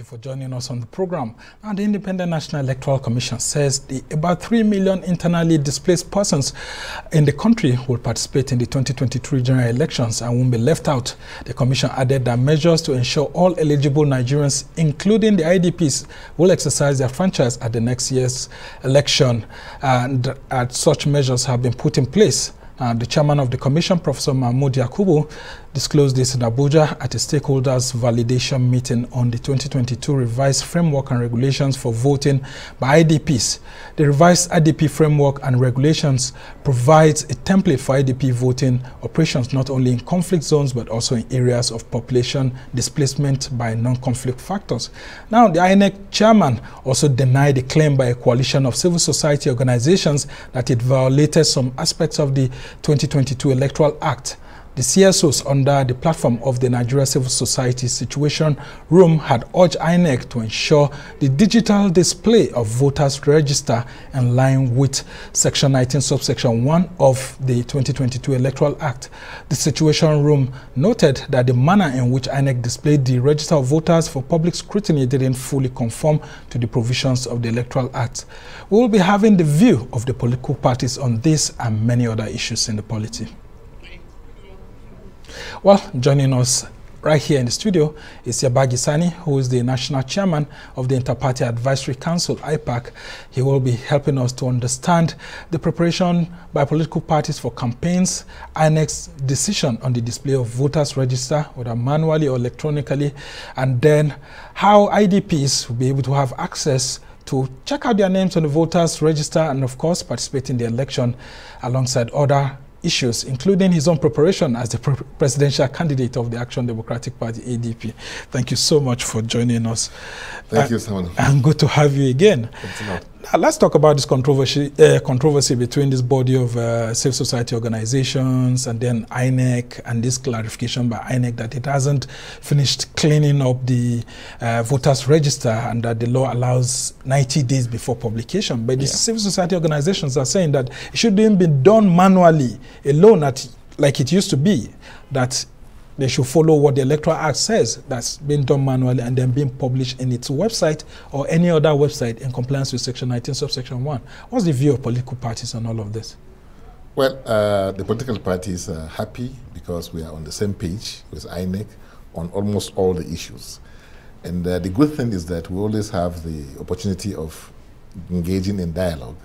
you for joining us on the program. Now, the Independent National Electoral Commission says about 3 million internally displaced persons in the country will participate in the 2023 general elections and won't be left out. The Commission added that measures to ensure all eligible Nigerians, including the IDPs, will exercise their franchise at the next year's election, and such measures have been put in place. The chairman of the commission, Professor Mahmoud Yakubu, disclosed this in Abuja at a stakeholders validation meeting on the 2022 revised framework and regulations for voting by IDPs. The revised IDP framework and regulations provides a template for IDP voting operations not only in conflict zones but also in areas of population displacement by non-conflict factors. Now, the INEC chairman also denied the claim by a coalition of civil society organizations that it violated some aspects of the 2022 Electoral Act. The CSOs under the platform of the Nigeria Civil Society Situation Room had urged INEC to ensure the digital display of voters' register in line with Section 19, subsection 1 of the 2022 Electoral Act. The Situation Room noted that the manner in which INEC displayed the register of voters for public scrutiny didn't fully conform to the provisions of the Electoral Act. We will be having the view of the political parties on this and many other issues in the polity. Well, joining us right here in the studio is Yabagi Sani, who is the national chairman of the Inter-Party Advisory Council, IPAC. He will be helping us to understand the preparation by political parties for campaigns, INEC's decision on the display of voters' register, whether manually or electronically, and then how IDPs will be able to have access to check out their names on the voters' register and, of course, participate in the election alongside other issues, including his own preparation as the presidential candidate of the Action Democratic Party, ADP. Thank you so much for joining us. Thank you, Simon. And good to have you again. Thanks a lot. Now, let's talk about this controversy between this body of civil society organizations and then INEC, and this clarification by INEC that it hasn't finished cleaning up the voters register and that the law allows 90 days before publication. But the civil society organizations are saying that it shouldn't be done manually alone, like it used to be, that they should follow what the Electoral Act says, that's being done manually and then being published in its website or any other website in compliance with Section 19, subsection 1. What's the view of political parties on all of this? Well, the political parties are happy because we are on the same page with INEC on almost all the issues. And the good thing is that we always have the opportunity of engaging in dialogue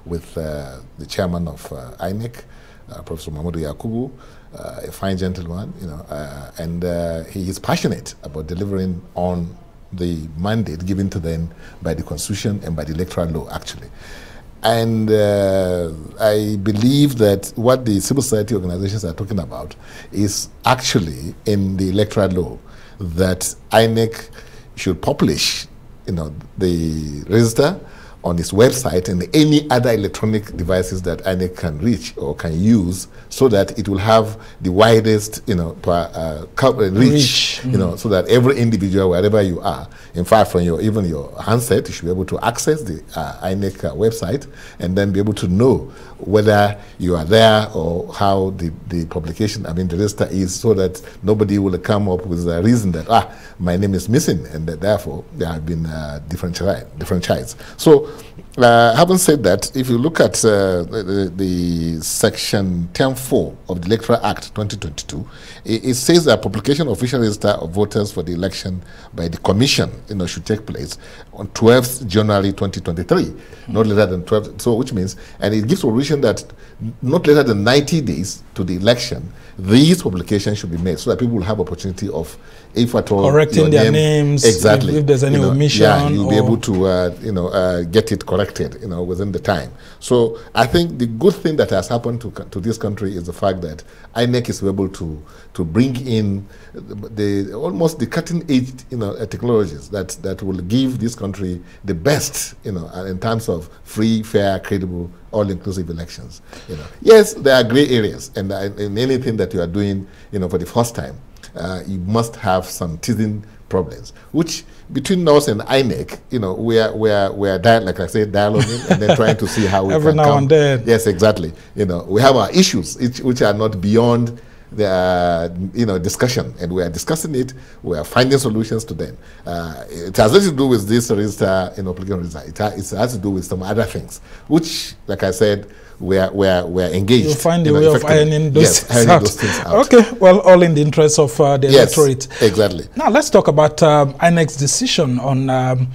with the chairman of INEC, Professor Mahmoud Yakubu, a fine gentleman, you know, and he is passionate about delivering on the mandate given to them by the Constitution and by the electoral law, actually. And I believe that what the civil society organizations are talking about is actually in the electoral law, that INEC should publish, you know, the register on its website and any other electronic devices that INEC can reach or can use, so that it will have the widest, you know, reach, you know, so that every individual, wherever you are, in fact, from even your handset, you should be able to access the INEC website and then be able to know whether you are there or how the publication, I mean, the register is, so that nobody will come up with a reason that, my name is missing, and that therefore there have been different chides. So, having said that, if you look at the Section 10(4) of the Electoral Act 2022, it says that publication of official register of voters for the election by the Commission, you know, should take place on 12th January 2023, not later than 12. So, which means, and it gives provision that not later than 90 days to the election, these publications should be made so that people will have opportunity of, if at all, correcting their names, exactly, if there's any omission, yeah, you'll be able to get it corrected, you know, within the time. So I think the good thing that has happened to this country is the fact that INEC is able to bring in almost the cutting edge, you know, technologies that will give this country the best, you know, in terms of free, fair, credible, all-inclusive elections. You know, yes, there are gray areas, and in anything that you are doing, you know, for the first time, you must have some teething problems, which between us and INEC, you know, we are like I said, dialoguing and then trying to see how we every can now and then. Yes, exactly. You know, we have our issues which are not beyond discussion, and we are discussing it. We are finding solutions to them. It has nothing to do with this register, applicant register. It has to do with some other things, which, like I said, we are engaged. You find a way of ironing those, those things out. Okay, well, all in the interest of the electorate. Exactly. Now let's talk about INEC's decision on the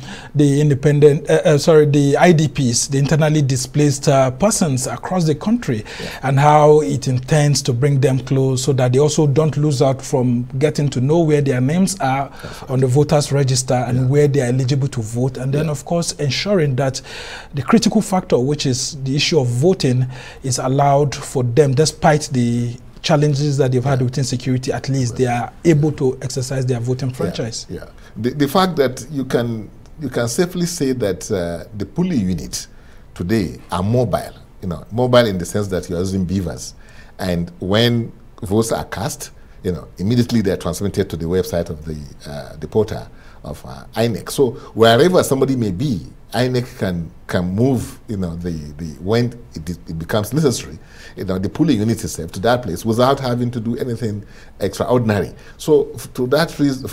IDPs, the internally displaced persons across the country, and how it intends to bring them close so that they also don't lose out from getting to know where their names are on the voters register and where they are eligible to vote, and then of course ensuring that the critical factor, which is the issue of voting, is allowed for them, despite the challenges that they've had with insecurity. At least they are able to exercise their voting franchise. The fact that you can safely say that the polling units today are mobile, mobile in the sense that you're using beavers, and when votes are cast, immediately they're transmitted to the website of the portal of INEC. So wherever somebody may be, INEC can move, when it becomes necessary, the polling unit itself to that place without having to do anything extraordinary. So to that reason,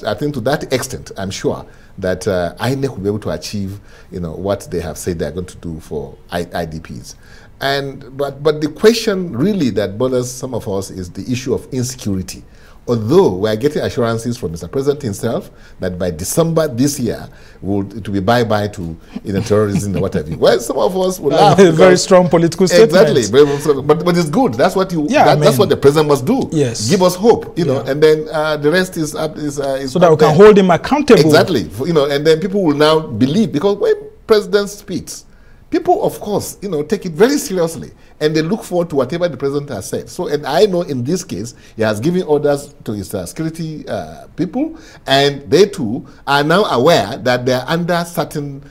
I think to that extent, I'm sure that INEC will be able to achieve, what they have said they're going to do for IDPs. But the question really that bothers some of us is the issue of insecurity. Although we are getting assurances from Mr. President himself that by December this year, it will be bye-bye to terrorism or whatever. Well, some of us will laugh. A very strong political statement. Exactly. But it's good. That's what that's what the president must do. Yes. Give us hope, and then the rest is so that we can hold him accountable. Exactly. And then people will now believe, because when president speaks, people, of course, take it very seriously, and they look forward to whatever the president has said. So, and I know in this case, he has given orders to his security people, and they too are now aware that they are under certain,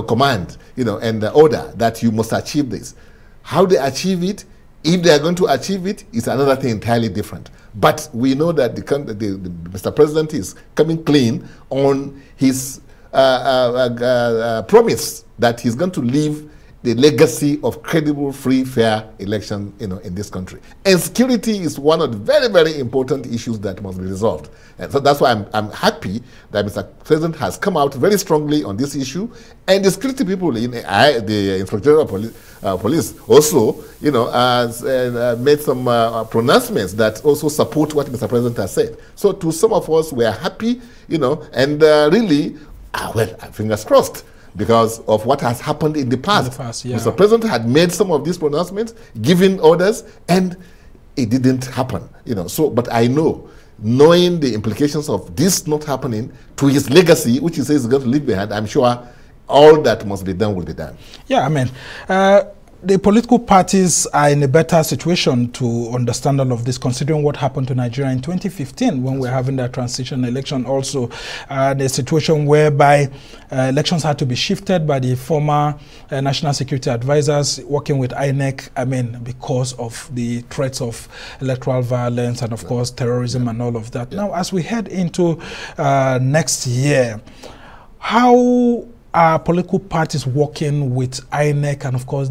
command, and the order that you must achieve this. How they achieve it, if they are going to achieve it, is another thing entirely different. But we know that Mr. President is coming clean on his promise that he's going to leave the legacy of credible, free, fair election, in this country. And security is one of the very, very important issues that must be resolved. And so that's why I'm happy that Mr. President has come out very strongly on this issue. And the security people, the Inspector General of Police also, has made some pronouncements that also support what Mr. President has said. So to some of us, we are happy, and really, well, fingers crossed, because of what has happened in the past. Mr. President had made some of these pronouncements, given orders, and it didn't happen. So, but I know, knowing the implications of this not happening to his legacy, which he says he's going to leave behind, I'm sure all that must be done will be done. Yeah, I mean, the political parties are in a better situation to understand all of this, considering what happened to Nigeria in 2015 when we were having that transition election. Also, the situation whereby elections had to be shifted by the former national security advisors working with INEC, because of the threats of electoral violence and, of course, terrorism and all of that. Now, as we head into next year, how are political parties working with INEC and, of course,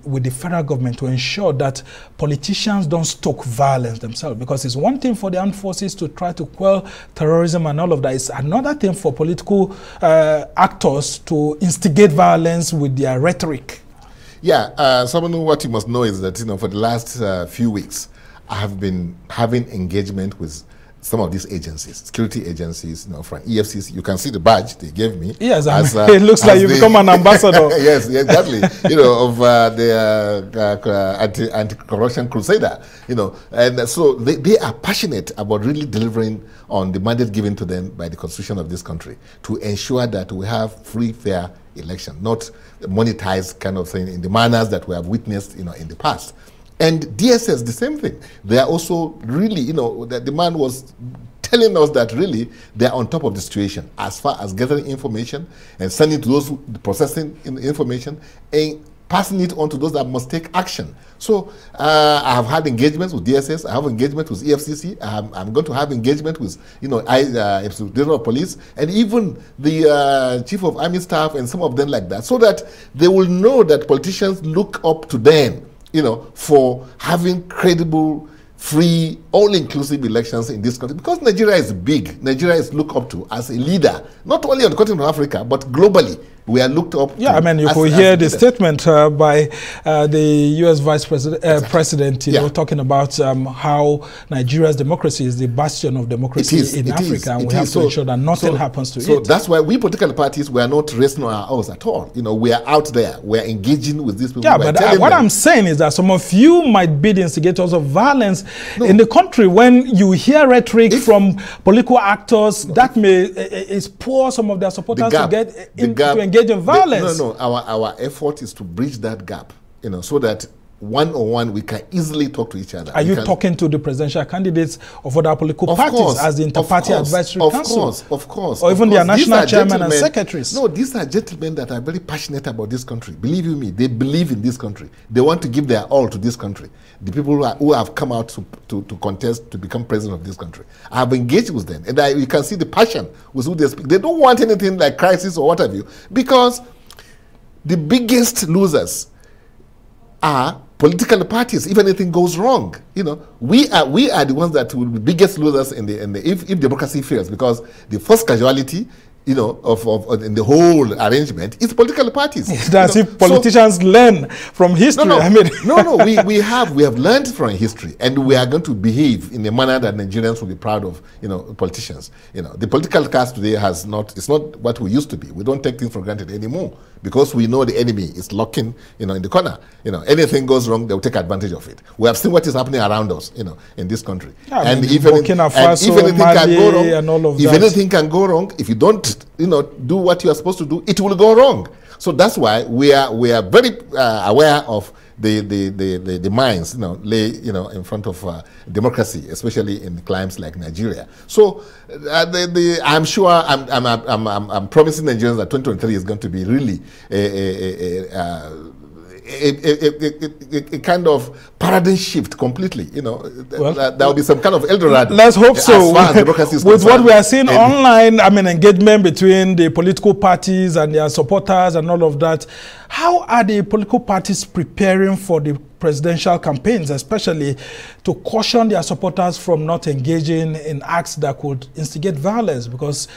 with the federal government to ensure that politicians don't stoke violence themselves? Because it's one thing for the armed forces to try to quell terrorism and all of that. It's another thing for political actors to instigate violence with their rhetoric. Yeah, what you must know is that, for the last few weeks, I have been having engagement with some of these agencies, security agencies, from EFCC. You can see the badge they gave me. Yes, it looks like you've become an ambassador. Yes, exactly. Of the anti-corruption crusader. And so they are passionate about really delivering on the mandate given to them by the constitution of this country to ensure that we have free, fair election, not monetized kind of thing in the manners that we have witnessed, in the past. And DSS, the same thing. They are also really, that the man was telling us that really they are on top of the situation as far as gathering information and sending to those processing information and passing it on to those that must take action. So I have had engagements with DSS, I have engagement with EFCC, I'm going to have engagement with, Director of Police, and even the Chief of Army Staff and some of them like that, so that they will know that politicians look up to them, for having credible, free, all-inclusive elections in this country, because Nigeria is big. Nigeria is looked up to as a leader, not only on the continent of Africa, but globally. We are looked up to. Yeah, I mean, you could hear the statement by the U.S. Vice President, you know, talking about how Nigeria's democracy is the bastion of democracy in Africa, and we have to ensure that nothing happens to it. So that's why we political parties, we are not resting on our oars at all. You know, we are out there. We are engaging with these people. Yeah, but what I'm saying is that some of you might be the instigators of violence in the country. When you hear rhetoric from political actors that may pour some of their supporters to get to engage in violence. Our effort is to bridge that gap, you know, so that one-on-one we can easily talk to each other. Are you talking to the presidential candidates of other political parties as the Inter-Party Advisory Council? Of course. Or even their national chairman and secretaries? No, these are gentlemen that are very passionate about this country. Believe you me, they believe in this country. They want to give their all to this country. The people who have come out to contest to become president of this country. I have engaged with them, and you can see the passion with who they speak. They don't want anything like crisis or what have you, because the biggest losers are political parties. If anything goes wrong, you know, we are the ones that will be the biggest losers if democracy fails, because the first casualty, you know, in the whole arrangement is political parties. That's if politicians learn from history. We have learned from history, and we are going to behave in a manner that Nigerians will be proud of. You know, politicians. You know, the political class today it's not what we used to be. We don't take things for granted anymore, because we know the enemy is lurking, you know, in the corner. You know, anything goes wrong, they will take advantage of it. We have seen what is happening around us, you know, in this country. Yeah, and if anything can go wrong, if you don't, you know, do what you are supposed to do, it will go wrong. So that's why we are very aware of the mines, you know, lay, you know, in front of democracy, especially in climes like Nigeria. So I'm sure I'm promising Nigerians that 2023 is going to be really a kind of paradigm shift completely. You know, there will be some kind of Eldorado. Let's hope so. With what we are seeing online, I mean, engagement between the political parties and their supporters and all of that. How are the political parties preparing for the presidential campaigns, especially to caution their supporters from not engaging in acts that could instigate violence? Because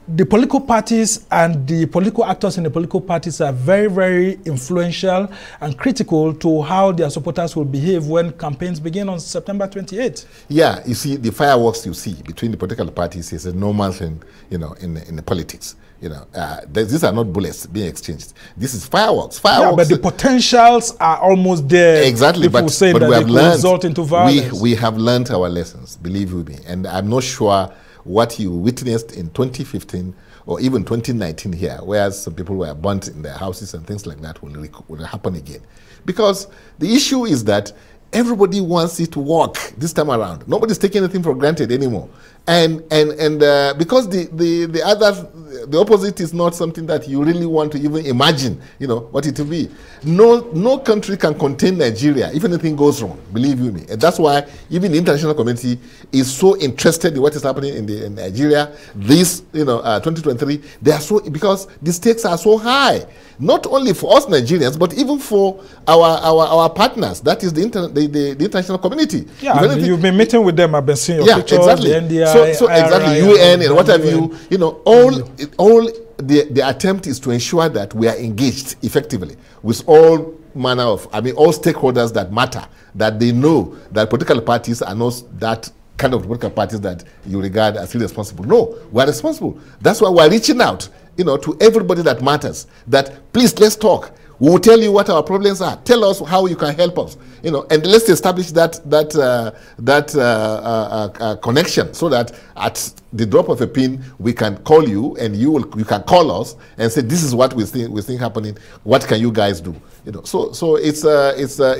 the political parties and the political actors in the political parties are very, very influential and critical to how their supporters will behave when campaigns begin on September 28th. Yeah, you see, the fireworks you see between the political parties is a normal thing, you know, in the politics. You know, these are not bullets being exchanged. This is fireworks. Yeah, but the potentials are almost there. Exactly, but we have learned, result into violence. We have learned our lessons, believe you me, and I'm not sure what you witnessed in 2015 or even 2019 here, where some people were burnt in their houses and things like that will happen again. Because the issue is that everybody wants it to work this time around. Nobody's taking anything for granted anymore. And because the opposite is not something that you really want to even imagine, you know, what it will be. No country can contain Nigeria if anything goes wrong, believe you me. And that's why even the international community is so interested in what is happening in Nigeria. This, you know, 2023, they are so, because the stakes are so high, not only for us Nigerians, but even for our partners. That is the international community. Yeah, you've been meeting with them. I've been seeing your pictures, exactly. The NDI, so exactly, UN and what have you. You know, all the attempt is to ensure that we are engaged effectively with all manner of, all stakeholders that matter, that they know that political parties are not that kind of political parties that you regard as irresponsible. No, we are responsible. That's why we are reaching out, you know, to everybody that matters, that please, let's talk. We will tell you what our problems are. Tell us how you can help us, you know, and let's establish that connection, so that at the drop of a pin we can call you, and you can call us and say, this is what we think happening. What can you guys do? You know, so it's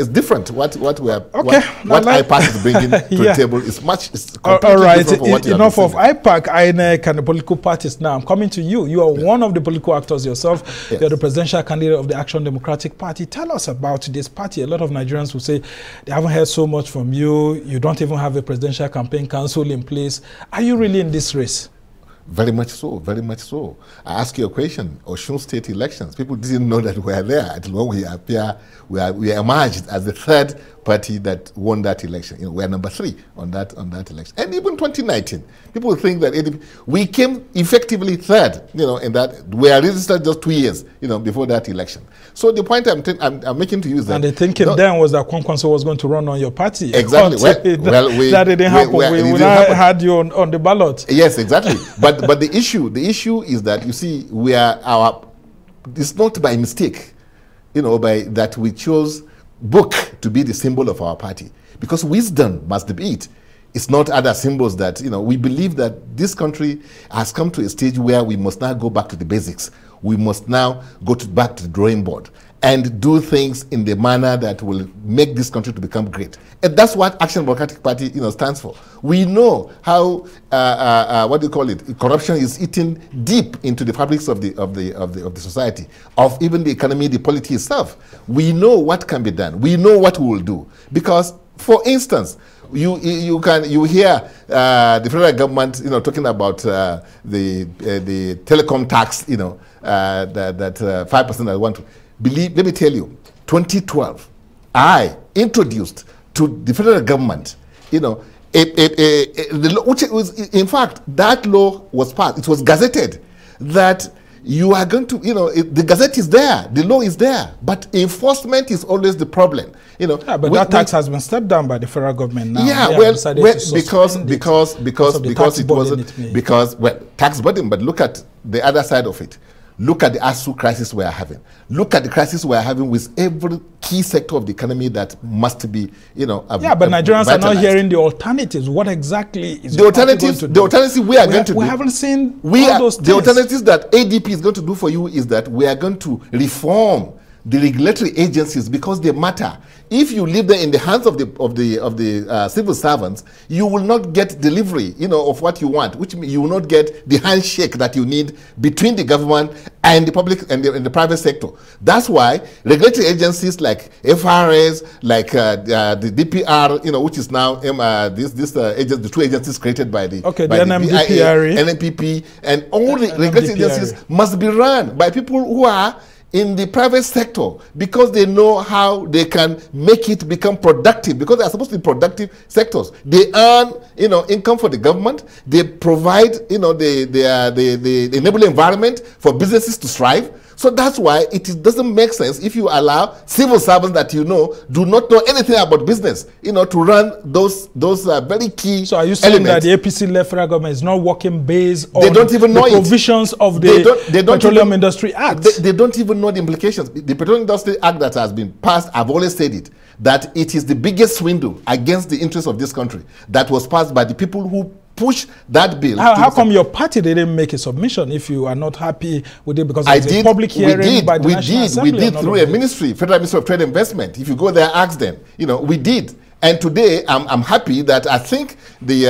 different. What IPAC is bringing to the table is completely different from what you enough of IPAC, INEC, and the political parties. Now I'm coming to you. You are one of the political actors yourself. Yes. You're the presidential candidate of the Action Democratic Party. Tell us about this party. A lot of Nigerians will say they haven't heard so much from you. You don't even have a presidential campaign council in place. Are you really in this race? Very much so, very much so. I ask you a question. Osun State elections, people didn't know that we are there until when we appear, we emerged as the third party that won that election. You know, we are number 3 on that election. And even 2019, people think that ADP, we came effectively 3rd. You know, in that we are registered just 2 years. You know, before that election. So the point I'm making to you is that, and the thinking then was that Kwankwaso was going to run on your party. Exactly. That didn't happen. We had you on the ballot. Yes, exactly. but the issue is that, you see, it's not by mistake, you know, that we chose book to be the symbol of our party, because wisdom must be it. It's not other symbols that, you know, we believe that this country has come to a stage where we must now go back to the basics. We must now go back to the drawing board and do things in the manner that will make this country to become great. And that's what Action Democratic Party, you know, stands for. We know how what do you call it? Corruption is eaten deep into the fabrics of the society, of even the economy, the polity itself. We know what can be done. We know what we will do. Because, for instance, you hear the federal government, you know, talking about the telecom tax, you know, that 5% I want to believe. Let me tell you, 2012, I introduced to the federal government, you know, the law, which was, in fact, that law was passed. It was gazetted that you are going to, you know, the gazette is there, the law is there, but enforcement is always the problem. You know, yeah, but that tax has been stepped down by the federal government now. Yeah, because it wasn't, because, well, tax burden, but look at the other side of it. Look at the ASU crisis we are having. Look at the crisis we are having with every key sector of the economy that must be, you know, yeah, but Nigerians are not hearing the alternatives. What exactly is the alternatives? The alternatives we are going to do. We haven't seen all those things. The alternatives that ADP is going to do for you is that we are going to reform the regulatory agencies, because they matter. If you leave them in the hands of the civil servants, you will not get delivery, you know, of what you want, which means you will not get the handshake that you need between the government and the public and the private sector. That's why regulatory agencies like FRS, like the DPR, you know, which is now the 2 agencies created by the NMPP, and all the regulatory agencies must be run by people who are in the private sector, because they know how they can make it become productive, because they are supposed to be productive sectors. They earn, you know, income for the government. They provide, you know, the enabling environment for businesses to strive. So that's why it doesn't make sense if you allow civil servants that, you know, do not know anything about business, you know, to run those very key. So are you saying that the APC-led federal government is not working based on the provisions of the Petroleum Industry Act? They don't even know the implications. The Petroleum Industry Act that has been passed, I've always said it, that it is the biggest swindle against the interests of this country that was passed by the people who push that bill. How come your party didn't make a submission if you are not happy with it? Because it's a public hearing by the National Assembly. We did through a ministry, Federal Ministry of Trade and Investment. If you go there, ask them. You know, we did. And today, I'm happy that I think the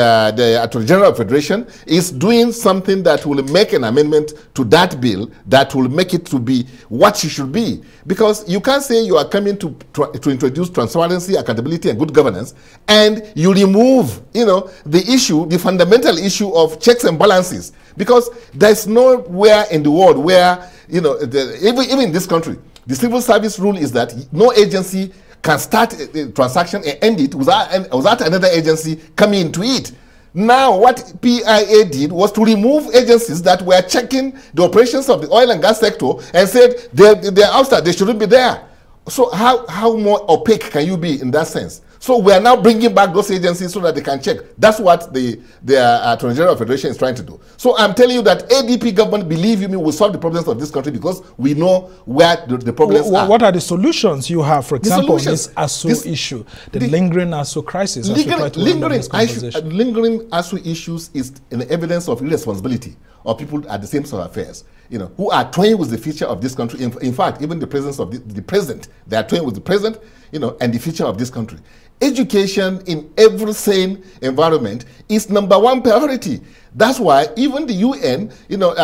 Attorney General of Federation is doing something that will make an amendment to that bill that will make it to be what it should be. Because you can't say you are coming to introduce transparency, accountability, and good governance, and you remove, you know, the fundamental issue of checks and balances. Because there's nowhere in the world where, you know, even in this country, the civil service rule is that no agency can start a transaction and end it without another agency coming into it. Now, what PIA did was to remove agencies that were checking the operations of the oil and gas sector and said they're outside, they shouldn't be there. So how more opaque can you be in that sense? So we are now bringing back those agencies so that they can check. That's what the Attorney General of Federation is trying to do. So I'm telling you that ADP government, believe you me, will solve the problems of this country, because we know where the problems are. What are the solutions you have, for example, on this ASU issue, the lingering ASU crisis? Lingering ASU issues is an evidence of irresponsibility of people at the same sort of affairs, you know, who are toying with the future of this country. In fact, even the presence of the president, they are toying with the present, you know, and the future of this country. Education in every sane environment is #1 priority. That's why even the UN, you know,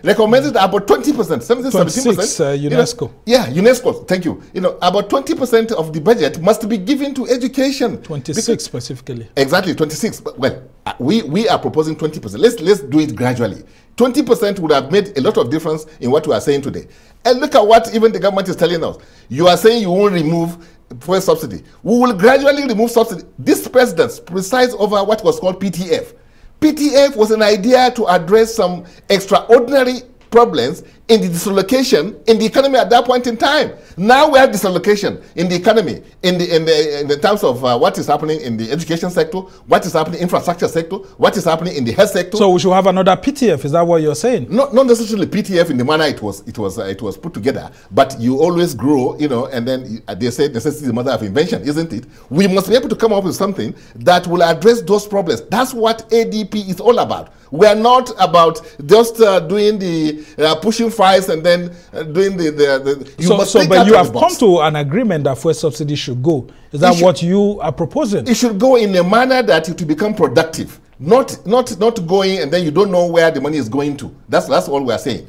recommended about 20%, 17%. UNESCO. You know, yeah, UNESCO. Thank you. You know, about 20% of the budget must be given to education. 26 specifically. Exactly, 26. But, well, we are proposing 20%. Let's do it gradually. 20% would have made a lot of difference in what we are saying today. And look at what even the government is telling us. You are saying you won't remove fuel subsidy. We will gradually remove subsidy. This president presides over what was called PTF. PTF was an idea to address some extraordinary problems in the dislocation in the economy at that point in time. Now we have dislocation in the economy, in the terms of what is happening in the education sector, what is happening in the infrastructure sector, what is happening in the health sector. So we should have another PTF. Is that what you're saying? Not necessarily PTF in the manner it was put together, but you always grow, you know, and then they say necessity is the mother of invention, isn't it? We must be able to come up with something that will address those problems. That's what ADP is all about. We are not about just doing the pushing fries and then doing but you have come to an agreement that fuel subsidy should go. Is that what you are proposing? It should go in a manner that it will become productive, not going and then you don't know where the money is going to. That's all we are saying.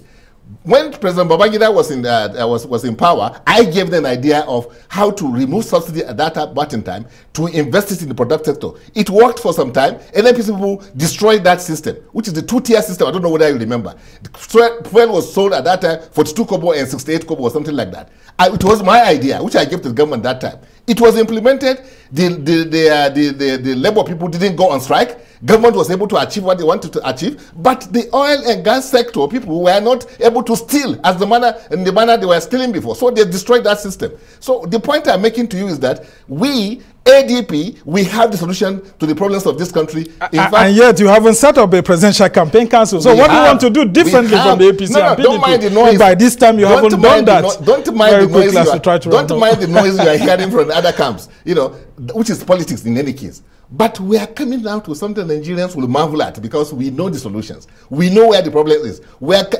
When President Babangida was in power, I gave them an idea of how to remove subsidy at that point in time to invest it in the productive sector. It worked for some time, and then people destroyed that system, which is the two-tier system. I don't know whether you remember. Fuel was sold at that time 42 kobo and 68 kobo or something like that. It was my idea, which I gave to the government that time. It was implemented. The labor people didn't go on strike. Government was able to achieve what they wanted to achieve, but the oil and gas sector people were not able to steal in the manner they were stealing before. So they destroyed that system. So the point I'm making to you is that we, ADP, we have the solution to the problems of this country. And yet you haven't set up a presidential campaign council. So what do you want to do differently from the APC and PDP? Don't mind the noise. By this time you haven't done that. Don't mind the noise you are hearing from the other camps, you know, which is politics in any case. But we are coming out with something Nigerians will marvel at because we know the solutions. We know where the problem is.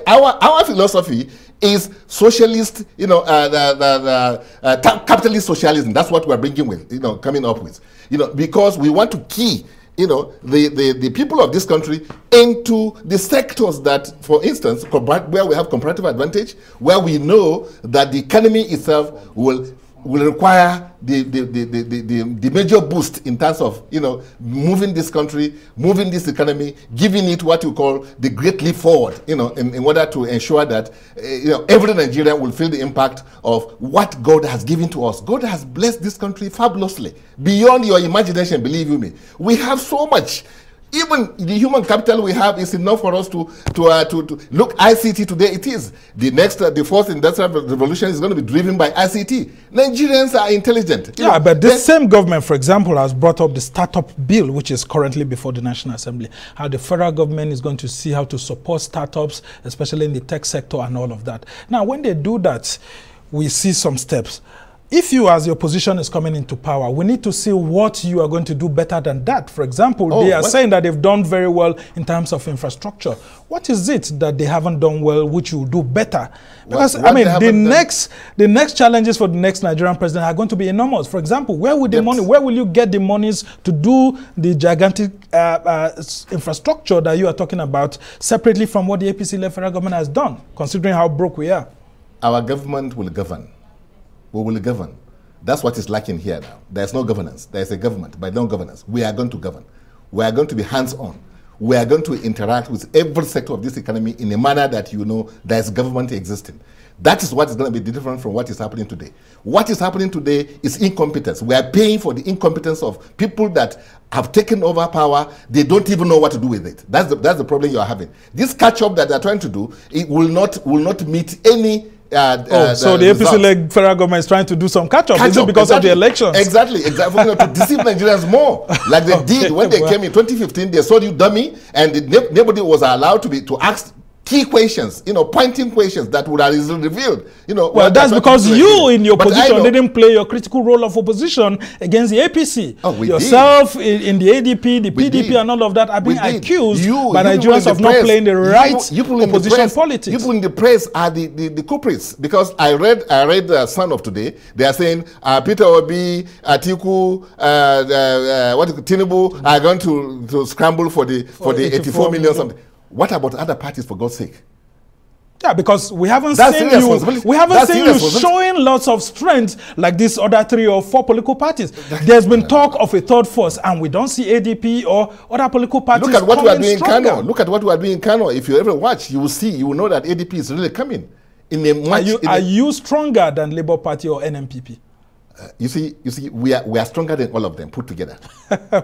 Our philosophy is socialist, you know, capitalist socialism. That's what we're bringing with, you know, coming up with, you know, because we want to key, you know, the people of this country into the sectors that, for instance, where we have comparative advantage, where we know that the economy itself will require the major boost in terms of, you know, moving this country, moving this economy, giving it what you call the great leap forward, you know, in order to ensure that, you know, every Nigerian will feel the impact of what God has given to us. God has blessed this country fabulously, beyond your imagination, believe you me. We have so much. Even the human capital we have is enough for us to look. ICT today, it is the fourth industrial revolution is going to be driven by ICT. Nigerians are intelligent. Yeah, but this same government, for example, has brought up the startup bill, which is currently before the National Assembly. How the federal government is going to see how to support startups, especially in the tech sector and all of that. Now, when they do that, we see some steps. If you, as the opposition, is coming into power, we need to see what you are going to do better than that. For example, they are saying that they've done very well in terms of infrastructure. What is it that they haven't done well, which you will do better? Because, I mean, the next challenges for the next Nigerian president are going to be enormous. For example, where will the money, where will you get the monies to do the gigantic infrastructure that you are talking about, separately from what the APC-led federal government has done, considering how broke we are? Our government will govern. We will govern. That's what is lacking here now. There's no governance. There's a government, but no governance. We are going to govern. We are going to be hands-on. We are going to interact with every sector of this economy in a manner that you know there's government existing. That is what is going to be different from what is happening today. What is happening today is incompetence. We are paying for the incompetence of people that have taken over power. They don't even know what to do with it. That's the problem you are having. This catch-up that they're trying to do, it will not meet any. So the APC-led federal government is trying to do some catch-up. Is it because of the elections? Exactly. To deceive Nigerians more, like they did when they came in 2015. They saw you dummy, and nobody was allowed to ask key questions, you know, pointing questions that would have revealed, you know. Well, that's because you, in your position, didn't play your critical role of opposition against the APC. Oh, we yourself did. In the ADP, the PDP, and all of that are being accused by Nigerians of not playing the right opposition politics. People in the press are the culprits, because I read the Sun of today. They are saying Peter Obi, Atiku, Tinubu are going to scramble for the 84 million something. What about other parties, for God's sake? Yeah, because we haven't seen you showing lots of strength like these other 3 or 4 political parties. There's been talk of a third force, and we don't see ADP or other political parties. Look at what we are doing in Kano. Look at what we are doing in Kano. If you ever watch, you will know that ADP is really coming. Are you stronger than Labour Party or NMPP? You see, we are stronger than all of them put together.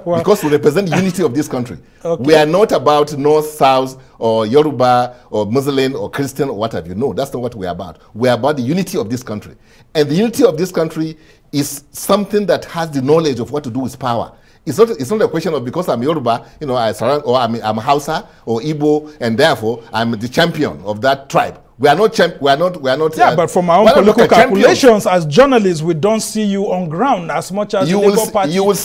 Well, because we represent the unity of this country. Okay. We are not about North, South, or Yoruba, or Muslim, or Christian, or what have you. No, that's not what we are about. We are about the unity of this country. And the unity of this country is something that has the knowledge of what to do with power. It's not a question of because I'm Yoruba, you know, I'm Hausa or Igbo, and therefore I'm the champion of that tribe. We are not. Yeah, but from our own political calculations, as journalists, we don't see you on ground as much as the Labour Party or the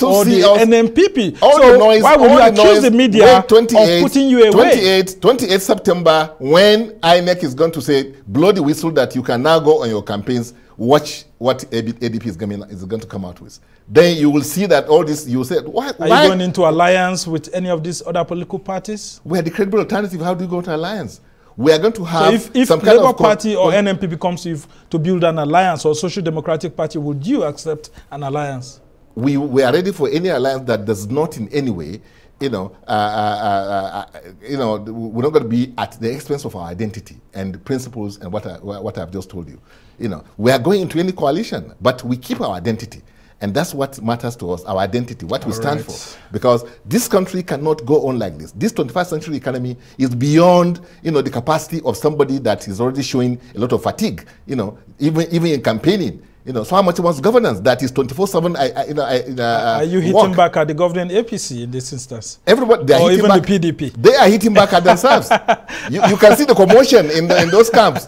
NMPP. So why would you accuse the media of putting you away? 28 September, when INEC is going to say, blow the whistle that you can now go on your campaigns, watch what ADP is going to come out with. Then you will see that all this, you will say, why? Are you going into alliance with any of these other political parties? We are the credible alternative. How do you go to alliance? We are going to have so if some kind Labour of Party or NMPP comes to build an alliance, or Social Democratic Party, would you accept an alliance? We are ready for any alliance that does not in any way, we're not going to be at the expense of our identity and principles and what I've just told you. We are going into any coalition, but we keep our identity. And that's what matters to us, our identity, what we stand for. Because this country cannot go on like this. This 21st century economy is beyond, the capacity of somebody that is already showing a lot of fatigue, even in campaigning. So how much wants governance that is 24/7? Are you hitting back at the governing APC in this instance? Everybody, or even the PDP? They are hitting back at themselves. you can see the commotion in those camps,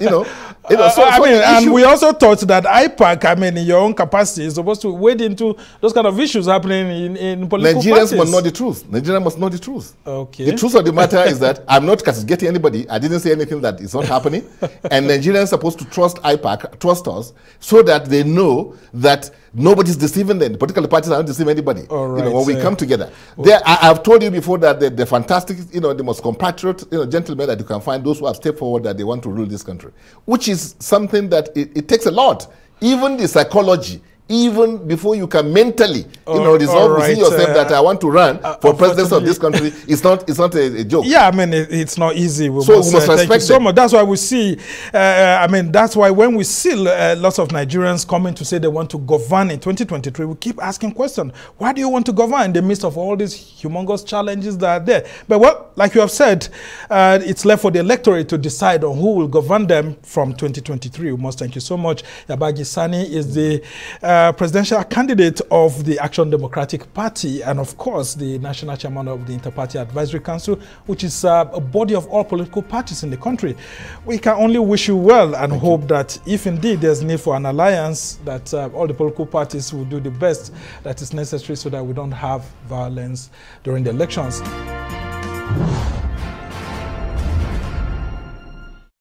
and we also thought that IPAC, in your own capacity, is supposed to wade into those kind of issues happening in political Nigerians parties. must know the truth. Nigerians must know the truth. Okay. The truth of the matter is that I'm not castigating anybody. I didn't say anything that is not happening. And Nigerians are supposed to trust IPAC, trust us, so that they know that nobody's deceiving them. The political parties are not deceiving anybody. All right, when we come together. I've told you before that the fantastic, the most compatriot, gentlemen that you can find, those who have stepped forward that they want to rule this country, which is something that it takes a lot. Even the psychology, even before you can mentally, resolve within yourself that I want to run for presidency of this country, it's not a joke. Yeah, it's not easy. We must respect thank you so much. That's why we see, that's why when we see lots of Nigerians coming to say they want to govern in 2023, we keep asking questions. Why do you want to govern in the midst of all these humongous challenges that are there? But like you have said, it's left for the electorate to decide on who will govern them from 2023. We must thank you so much. Yabagi Sani is the presidential candidate of the Action Democratic Party, and of course the national chairman of the Inter-Party Advisory Council, which is a body of all political parties in the country. We can only wish you well and hope that if indeed there's need for an alliance, that all the political parties will do the best that is necessary so that we don't have violence during the elections.